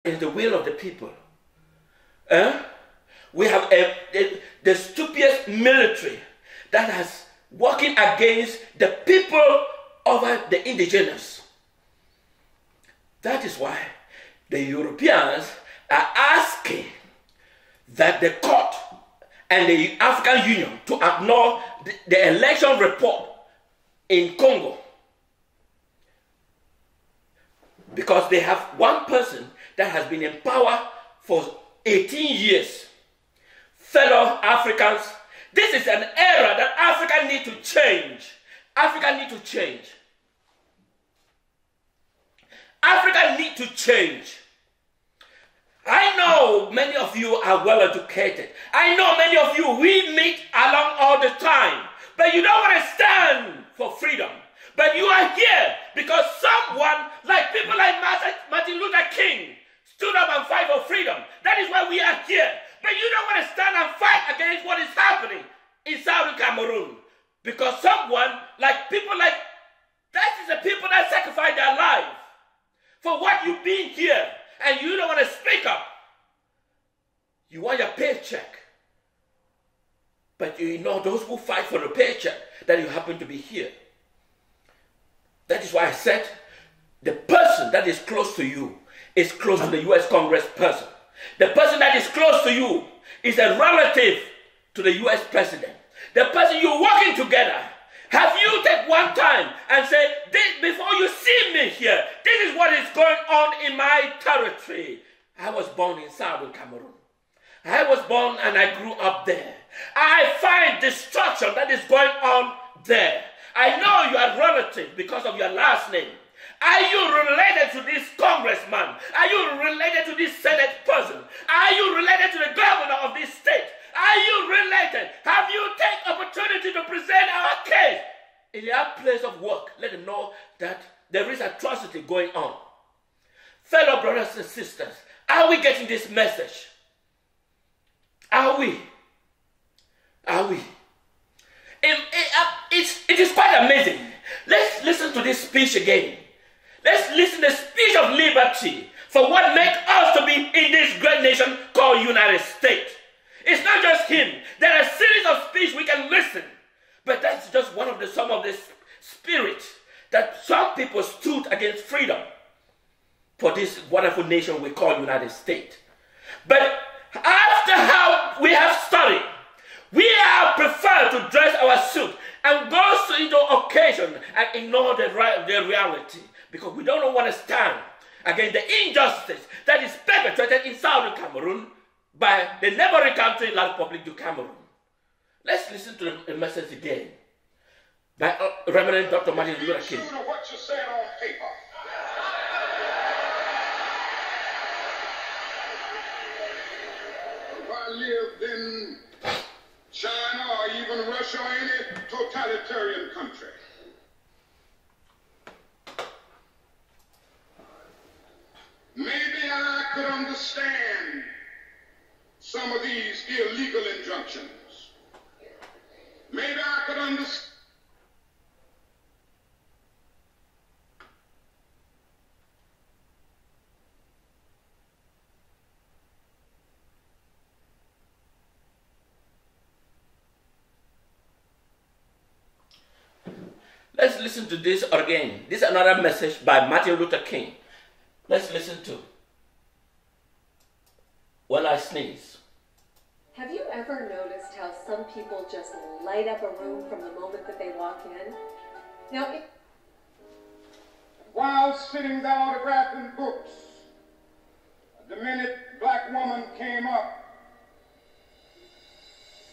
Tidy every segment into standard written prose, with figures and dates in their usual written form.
is the will of the people. We have the stupidest military that has working against the people over the indigenous. That is why the Europeans are asking that the court and the African Union to ignore the election report in Congo, because they have one person that has been in power for 18 years. Fellow Africans, this is an era that Africa needs to change. Africa needs to change. Africa needs to change. I know many of you are well educated. I know many of you, we meet along all the time. But you don't want to stand for freedom. But you are here because someone, like people like Martin Luther King, stood up and fight for freedom. That is why we are here. But you don't want to stand and fight against what is happening in Southern Cameroon. Because someone, like people like, that is the people that sacrifice their life for what you've been here. And you don't want to speak up. You want your paycheck. But you know those who fight for the paycheck, that you happen to be here. That is why I said the person that is close to you is close to the U.S. Congress person. The person that is close to you is a relative to the U.S. president. The person you're working together. Have you take one time and say, before you see me here, this is what is going on in my territory. I was born in Southern Cameroon. I was born and I grew up there. I find destruction that is going on there. I know you are relative because of your last name. Are you related to this congressman? Are you related to this Senate person? Are you related to the governor of this state? Are you related? Have you taken opportunity to present our case in your place of work? Let them know that there is atrocity going on. Fellow brothers and sisters, are we getting this message? Are we? Are we? It is quite amazing. Let's listen to this speech again. Let's listen to the speech of liberty for what makes us to be in this great nation called United States. It's not just him. There are a series of speeches we can listen. But that's just one of some of the spirits that some people stood against freedom for this wonderful nation we call United States. But after how we have studied, we have preferred to dress our suit and go into occasion and ignore the reality, because we don't want to stand against the injustice that is perpetrated in Southern Cameroon by the neighboring country, La Republique of Cameroon. Let's listen to the message again by Reverend Dr. Martin Luther King. True to what you said on paper. If I lived in China or even Russia or any totalitarian country, maybe I could understand some of these illegal injunctions. Maybe I could understand. Let's listen to this again. This is another message by Martin Luther King. Let's listen to When I Sneeze. Have you ever noticed how some people just light up a room from the moment that they walk in? Now, while sitting there autographing books, a diminutive black woman came up.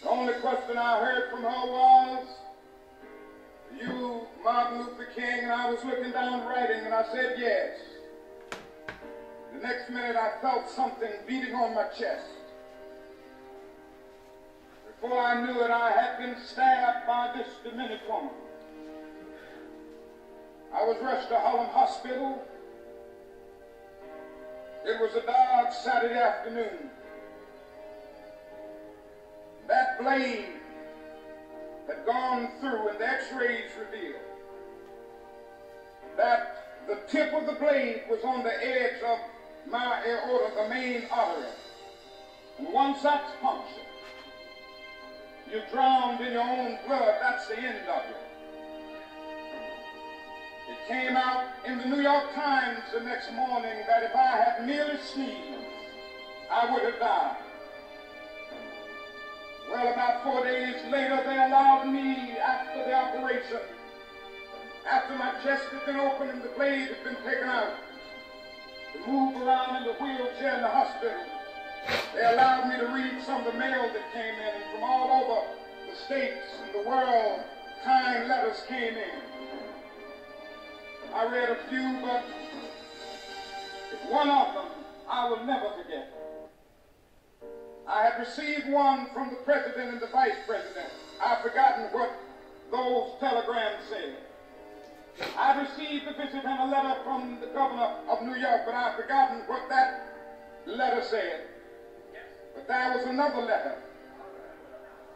The only question I heard from her was, "You, Martin Luther King?" And I was looking down writing, and I said, "Yes." The next minute, I felt something beating on my chest. Before I knew it, I had been stabbed by this diminutive woman. I was rushed to Harlem Hospital. It was a dark Saturday afternoon. That blade had gone through, and the x-rays revealed that the tip of the blade was on the edge of my aorta, the main artery. And once that's punctured, you're drowned in your own blood. That's the end of you. It came out in the New York Times the next morning that if I had merely sneezed, I would have died. Well, about 4 days later, they allowed me, after the operation, after my chest had been opened and the blade had been taken out, to move around in the wheelchair in the hospital. They allowed me to read some of the mail that came in, and from all over the states and the world, kind letters came in. I read a few, but one of them I will never forget. I had received one from the president and the vice president. I've forgotten what those telegrams said. I received a visit and a letter from the governor of New York, but I've forgotten what that letter said. But there was another letter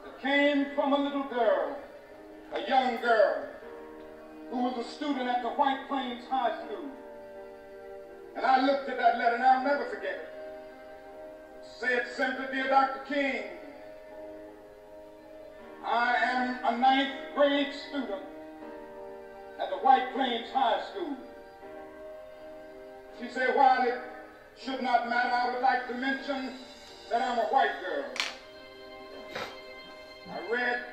that came from a little girl, a young girl, who was a student at the White Plains High School. And I looked at that letter and I'll never forget it. It said simply, "Dear Dr. King, I am a 9th grade student at the White Plains High School." She said, "While it should not matter, I would like to mention that I'm a white girl. I read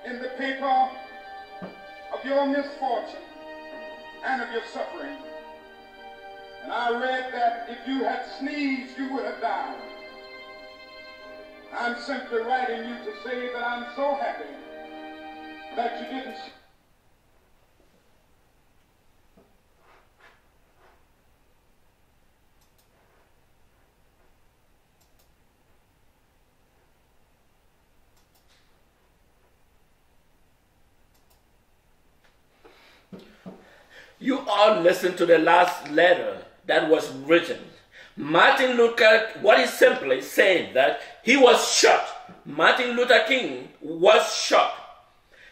in the paper of your misfortune and of your suffering. And I read that if you had sneezed, you would have died. I'm simply writing you to say that I'm so happy that you didn't." You all listened to the last letter that was written. Martin Luther, what is simply saying that he was shot. Martin Luther King was shot.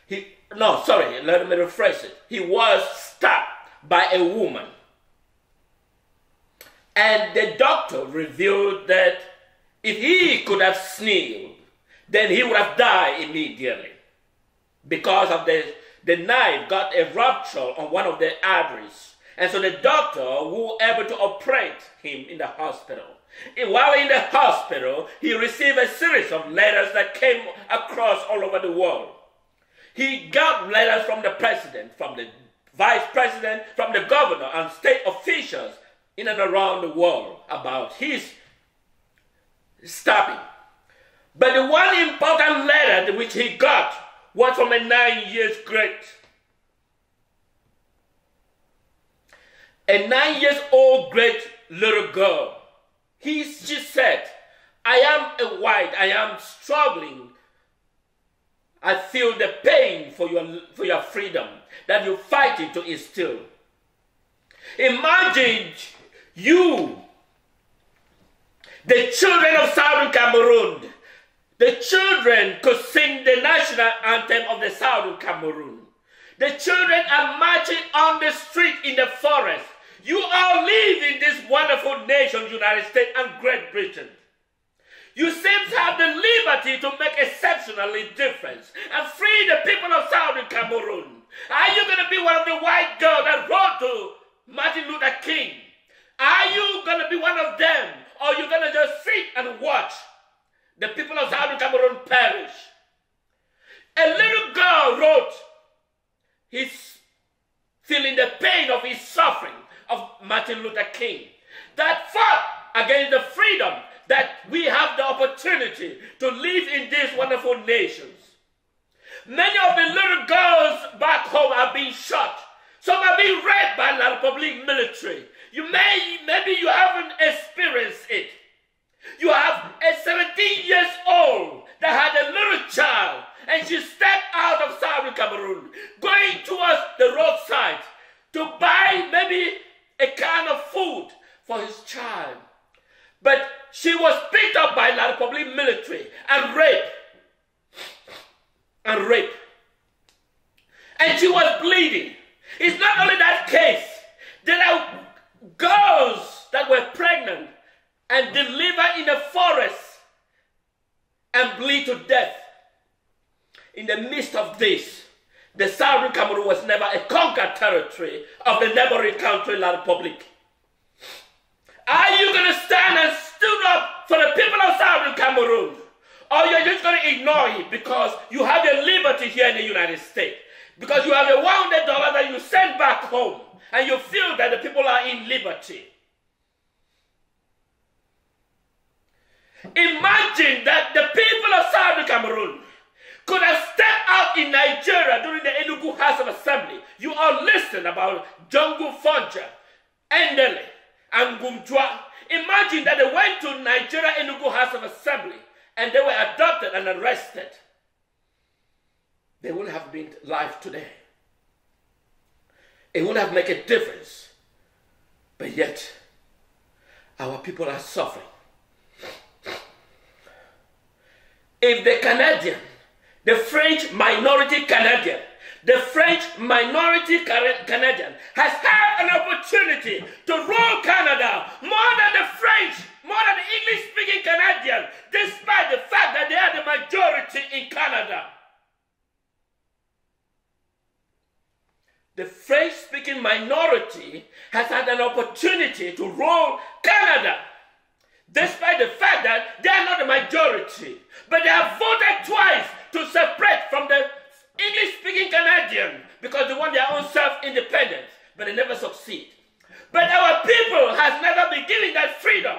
Let me rephrase it. He was stabbed by a woman. And the doctor revealed that if he could have sneezed, then he would have died immediately because of the knife got a rupture on one of the arteries. And so the doctor was able to operate him in the hospital. And while in the hospital, he received a series of letters that came across all over the world. He got letters from the president, from the vice president, from the governor and state officials in and around the world about his stabbing. But the one important letter which he got was from a 9-year-old a 9-year-old great little girl. She said, "I am a white, I am struggling. I feel the pain for your freedom that you're fighting to instill." Imagine you, the children of Southern Cameroon. The children could sing the national anthem of the Southern Cameroon. The children are marching on the street in the forest. You all live in this wonderful nation, United States and Great Britain. You seem to have the liberty to make exceptionally difference and free the people of Southern Cameroon. Are you going to be one of the white girls that wrote to Martin Luther King? Are you going to be one of them? Or are you going to just sit and watch the people of Southern Cameroon perish? A little girl wrote, he's feeling the pain of his suffering of Martin Luther King, that fought against the freedom that we have the opportunity to live in these wonderful nations. Many of the little girls back home are being shot. Some are being raped by the Republique military. Maybe you haven't experienced it. You have a 17-year-old that had a little child, and she stepped out of Southern Cameroon, going towards the roadside to buy maybe a can of food for his child. But she was picked up by the Republique military and raped. And she was bleeding. It's not only that case. There are girls that were pregnant and deliver in the forest and bleed to death. In the midst of this, the Southern Cameroon was never a conquered territory of the neighboring country, La Republique. Are you going to stand and stood up for the people of Southern Cameroon? Or you're just going to ignore it because you have your liberty here in the United States? Because you have a $100 that you send back home and you feel that the people are in liberty? Imagine that the people of Southern Cameroon could have stepped out in Nigeria during the Enugu House of Assembly. You all listened about Jungle Fonja, Endele, and Gumjwa. Imagine that they went to Nigeria Enugu House of Assembly and they were adopted and arrested. They would have been alive today. It would have made a difference. But yet, our people are suffering. If the Canadian, the French minority Canadian, the French minority Canadian has had an opportunity to rule Canada more than the French, more than the English-speaking Canadian, despite the fact that they are the majority in Canada. The French-speaking minority has had an opportunity to rule Canada, despite the fact that they are not the majority. But they have voted twice to separate from the English-speaking Canadian because they want their own self-independence, but they never succeed. But our people has never been given that freedom.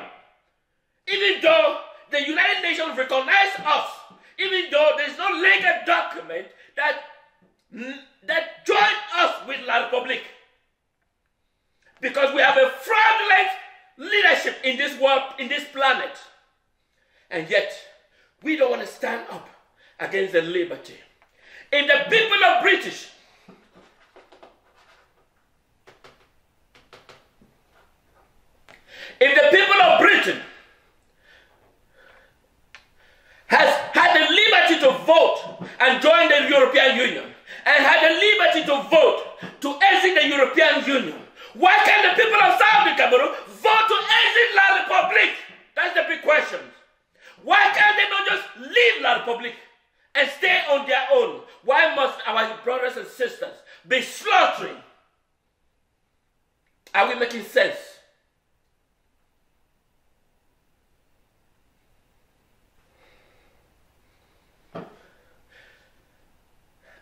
Even though the United Nations recognize us, even though there's no legal document that joins us with La Republique. Because we have a fraudulent leadership in this world, in this planet. And yet, we don't want to stand up against the liberty. If the people of British Britain has had the liberty to vote and join the European Union, and had the liberty to vote to exit the European Union, why can't the people of Southern Cameroon vote to exit La Republique? That's the big question. Why can't they not just leave La Republique and stay on their own? Why must our brothers and sisters be slaughtering? Are we making sense?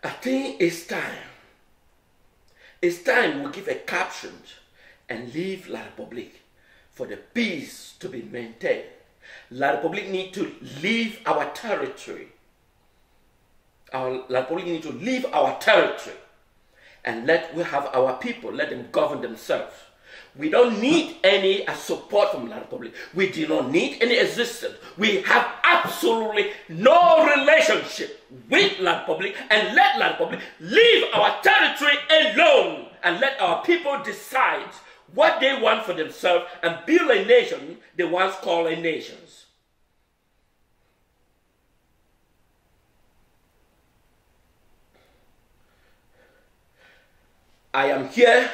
I think it's time. It's time we give a caption and leave La Republique for the peace to be maintained. La Republique need to leave our territory. La Republique need to leave our territory and we have our people, let them govern themselves. We don't need any support from La Republique. We do not need any assistance. We have absolutely no relationship with La Republique, and let La Republique leave our territory alone and let our people decide what they want for themselves and build a nation they once called a nation. I am here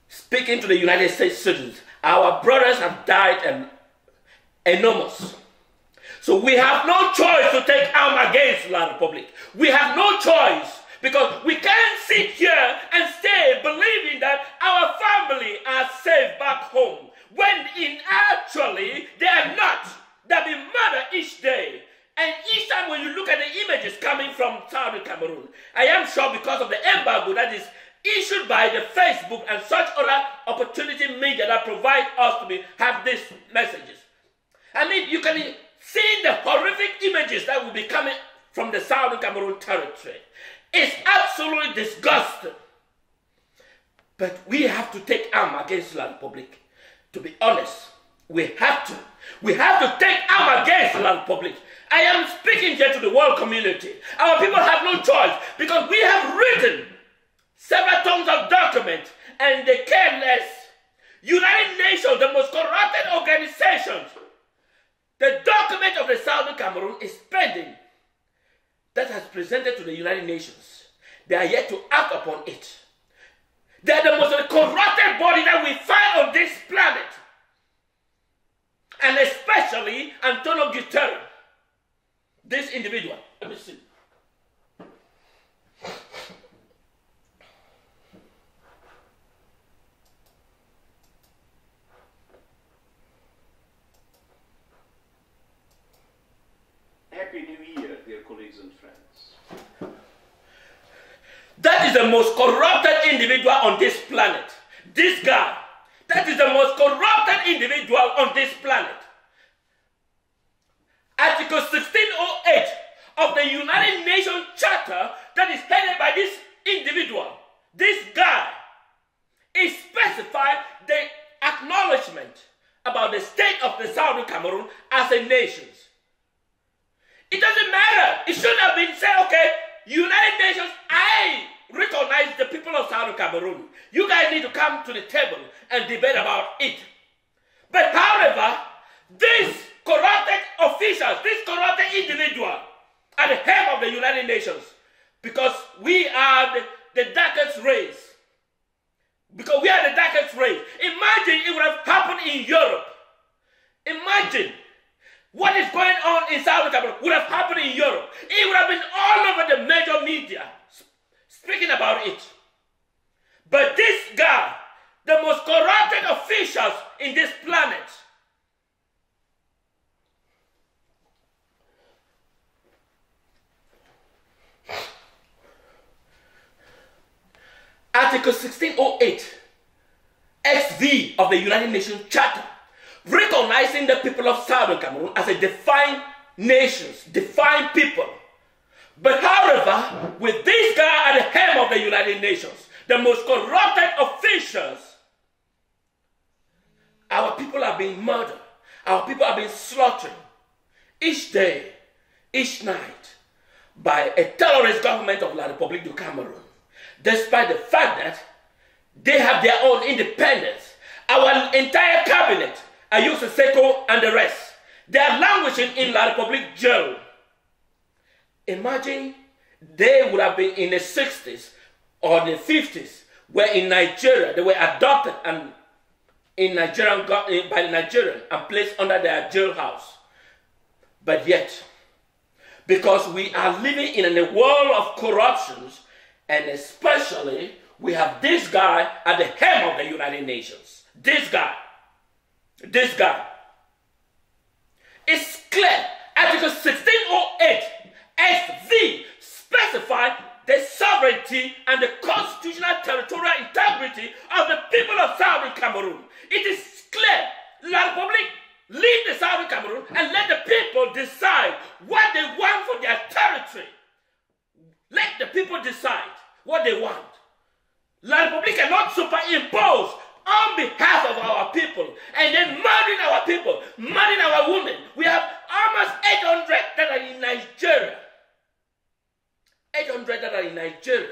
speaking to the United States citizens. Our brothers have died enormous. So we have no choice to take arm against La Republique. We have no choice because we can't sit here and stay believing that our family are safe back home when actually they are not. They're being murdered each day. And each time when you look at the images coming from Southern Cameroon, I am sure because of the embargo that is issued by the Facebook and such other opportunity media that provide us to have these messages. I mean, you can see the horrific images that will be coming from the Southern Cameroon territory. It's absolutely disgusting. But we have to take arm against La Republique. To be honest, we have to. We have to take arm against La Republique. I am speaking here to the world community. Our people have no choice because we have written several tons of documents and they care less. United Nations, the most corrupted organizations, the document of the Southern Cameroon is pending that has presented to the United Nations. They are yet to act upon it. They are the most corrupted body that we find on this planet. and especially Antonio Guterres, this individual. Let me see. Happy New Year, dear colleagues and friends. That is the most corrupted individual on this planet. This guy. That is the most corrupted individual on this planet. Article 1608 of the United Nations Charter that is headed by this individual, this guy, is specified the acknowledgement about the state of the Southern Cameroon as a nation. It doesn't matter. It should have been said, okay, United Nations, I recognize the people of Southern Cameroon. You guys need to come to the table and debate about it. But however, these corrupted officials, this corrupted individual at the head of the United Nations, because we are the darkest race. Because we are the darkest race. Imagine it would have happened in Europe. Imagine what is going on in Southern Cameroon would have happened in Europe. It would have been all over the major media speaking about it. But this guy, the most corrupted officials in this planet, Article 1608 XV of the United Nations Charter, recognizing the people of Southern Cameroon as a defined nation, defined people. But however, with this guy at the head of the United Nations, the most corrupted officials, our people are being murdered. Our people are being slaughtered each day, each night, by a terrorist government of La Republique of Cameroon, despite the fact that they have their own independence. Our entire cabinet, Ayuso Seko and the rest, they are languishing in La Republique jail. Imagine they would have been in the 60s or the 50s, where in Nigeria they were adopted and in Nigerian by the Nigerian and placed under their jailhouse. But yet, because we are living in a world of corruptions, and especially we have this guy at the head of the United Nations. This guy. It's clear. Article 1608 SV specify the sovereignty and the constitutional territorial integrity of the people of Southern Cameroon. It is clear. La Republique, leave the Southern Cameroon and let the people decide what they want for their territory. Let the people decide what they want. La Republique cannot superimpose on behalf of our people and then murdering our people, murdering our women. We have almost 800 that are in Nigeria. 800 that are in Nigeria.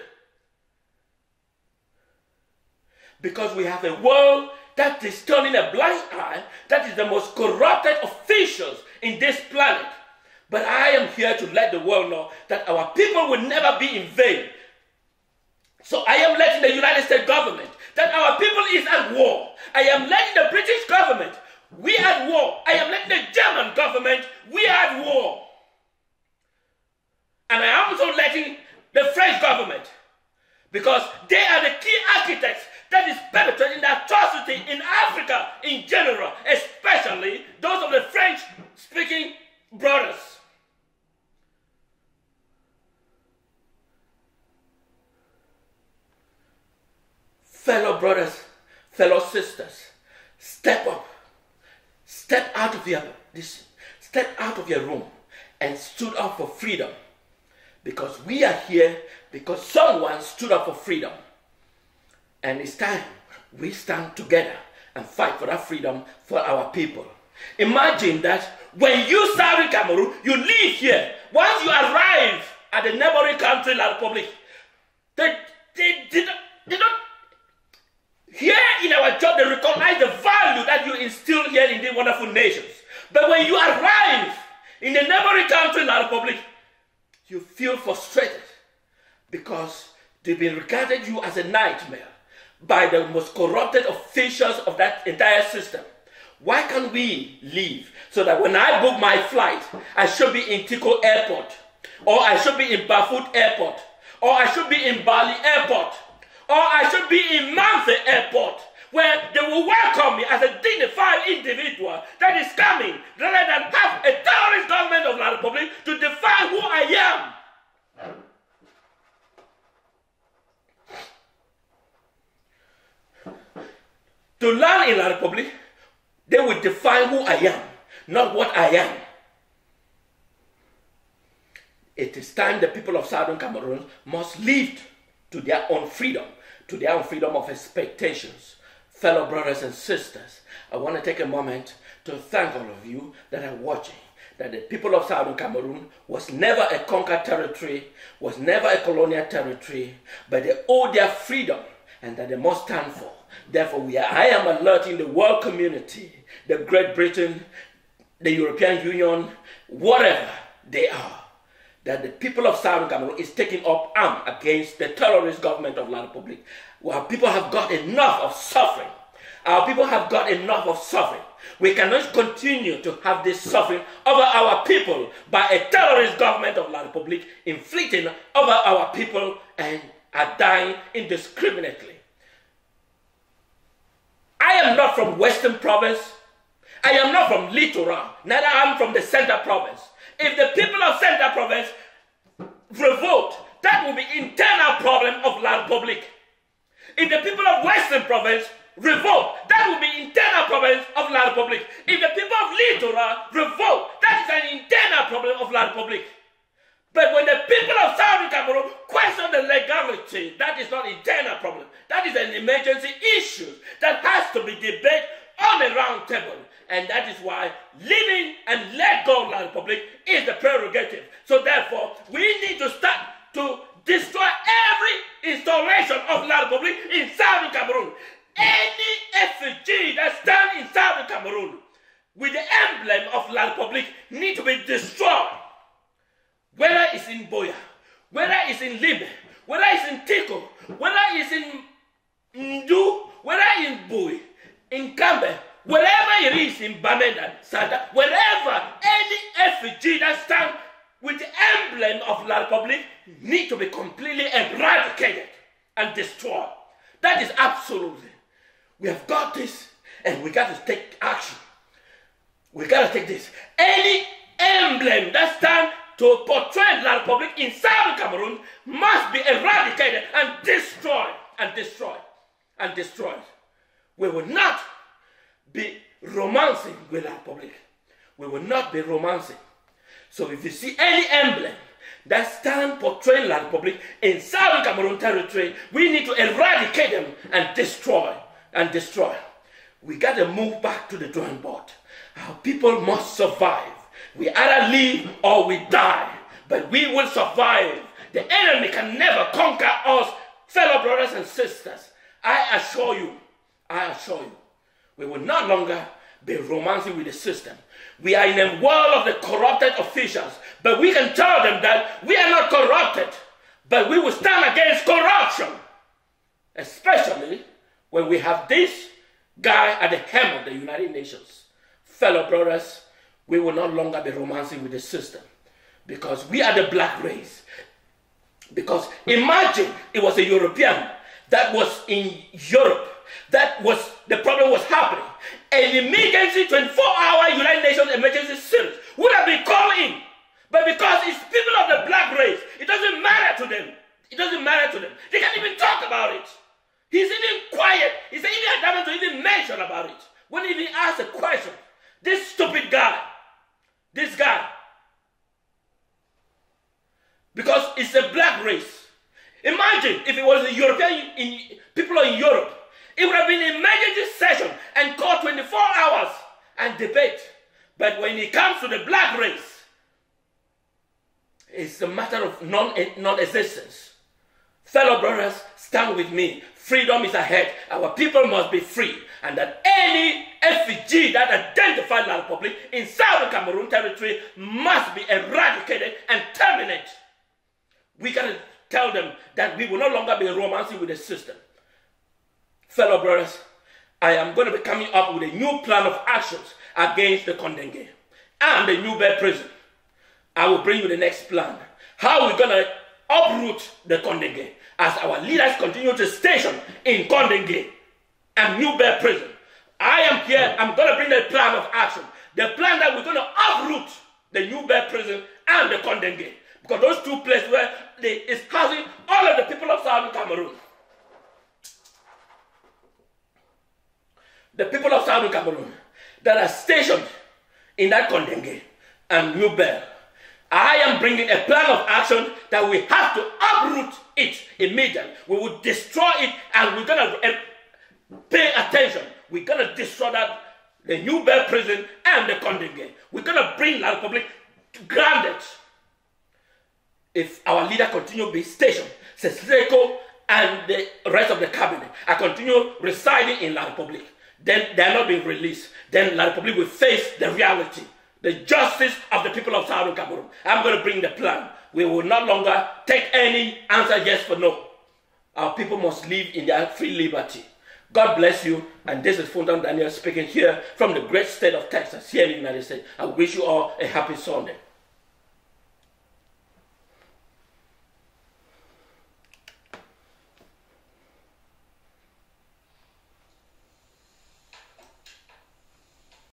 Because we have a world that is turning a blind eye, that is the most corrupted officials in this planet. But I am here to let the world know that our people will never be in vain. So I am letting the United States government that our people is at war. I am letting the British government, we are at war. I am letting the German government, we are at war. And I am also letting the French government, because they are the key architects that is perpetrating the atrocity in Africa in general, especially those of the French-speaking brothers. Fellow brothers, fellow sisters, step up. Step out of your room and stood up for freedom. Because we are here because someone stood up for freedom. And it's time we stand together and fight for that freedom for our people. Imagine that when you Southern Cameroon, you live here. Once you arrive at the neighboring country, La Republique, they don't. Here in our job, they recognize the value that you instill here in these wonderful nations. But when you arrive in the neighboring country, La Republique, you feel frustrated because they've been regarded you as a nightmare by the most corrupted officials of that entire system. Why can't we leave so that when I book my flight, I should be in Tiko Airport, or I should be in Bafut Airport, or I should be in Bali Airport, or I should be in Manse Airport, where they will welcome me as a dignified individual that is coming, rather than have a terrorist government of La Republique to define who I am. To land in La Republique, they will define who I am, not what I am. It is time the people of Southern Cameroon must live to their own freedom, to their own freedom of expectations. Fellow brothers and sisters, I want to take a moment to thank all of you that are watching, that the people of Southern Cameroon was never a conquered territory, was never a colonial territory, but they owe their freedom and that they must stand for. Therefore, I am alerting the world community, the Great Britain, the European Union, whatever they are, that the people of Southern Cameroon is taking up arms against the terrorist government of La Republique. Our people have got enough of suffering. Our people have got enough of suffering. We cannot continue to have this suffering over our people by a terrorist government of La Republique inflicting over our people and are dying indiscriminately. I am not from Western Province. I am not from Littoral. Neither am I from the Central Province. If the people of Central Province revolt, that will be internal problem of La Republique. If the people of Western Province revolt, that will be internal problem of La Republique. If the people of Littoral revolt, that is an internal problem of La Republique. But when the people of Southern Cameroon question the legality, that is not internal problem. That is an emergency issue that has to be debated on a round table. And that is why living and let go of La Republique is the prerogative. So therefore, we need to start to destroy every installation of La Republique in Southern Cameroon. Any effigy that stands in Southern Cameroon with the emblem of La Republique need to be destroyed. Whether it's in Boya, whether it's in Libe, whether it's in Tiko, whether it's in Ndu, whether in Bui, in Kambe, wherever it is in Bamenda, Sada, wherever any effigy that stands with the emblem of La Republique need to be completely eradicated and destroyed. That is absolutely. We have got this and we got to take action. We got to take this. Any emblem that stands to portray La Republique in Southern Cameroon must be eradicated and destroyed and destroyed and destroyed. We will not be romancing with La Republique. We will not be romancing. So if you see any emblem that stands portraying La Republique in Southern Cameroon territory, we need to eradicate them and destroy and destroy. We got to move back to the drawing board. Our people must survive. We either live or we die, but we will survive. The enemy can never conquer us, fellow brothers and sisters. I assure you, we will no longer be romancing with the system. We are in a world of the corrupted officials, but we can tell them that we are not corrupted, but we will stand against corruption, especially when we have this guy at the helm of the United Nations. Fellow brothers, we will no longer be romancing with the system because we are the black race. Because imagine it was a European that was in Europe, the problem was happening. An emergency 24-hour United Nations emergency service would have been called in. But because it's people of the black race, it doesn't matter to them. It doesn't matter to them. They can't even talk about it. He's even quiet. He's even adamant to even mention about it. When he even asks a question, this stupid guy, this guy, because it's a black race. Imagine if it was the European people in Europe, it would have been an emergency session and called 24 hours and debate. But when it comes to the black race, it's a matter of non-existence. Fellow brothers, stand with me. Freedom is ahead. Our people must be free. And that any effigy that identifies La Republique in Southern Cameroon territory must be eradicated and terminated. We got to tell them that we will no longer be romancing with the system. Fellow brothers, I am going to be coming up with a new plan of actions against the Condenghe and the New Bell prison. I will bring you the next plan. How we're going to uproot the Condenghe as our leaders continue to station in Condenghe and New Bell prison. I am here. I'm going to bring the plan of action. The plan that we're going to uproot the New Bell prison and the Condenghe. Because those two places where it's housing all of the people of Southern Cameroon. The people of Southern Cameroon that are stationed in that Condenghe and New Bell. I am bringing a plan of action that we have to uproot it immediately. We will destroy it, and we're going to pay attention. We're going to destroy that, the New Bell prison and the Condenghe. We're going to bring La Republique grounded. If our leader continue to be stationed, Seseko and the rest of the cabinet are continue residing in La Republique, then they are not being released. Then La Republique will face the reality, the justice of the people of Southern Cameroon. I'm going to bring the plan. We will no longer take any answer yes or no. Our people must live in their free liberty. God bless you. And this is Fontan Daniel speaking here from the great state of Texas, here in the United States. I wish you all a happy Sunday.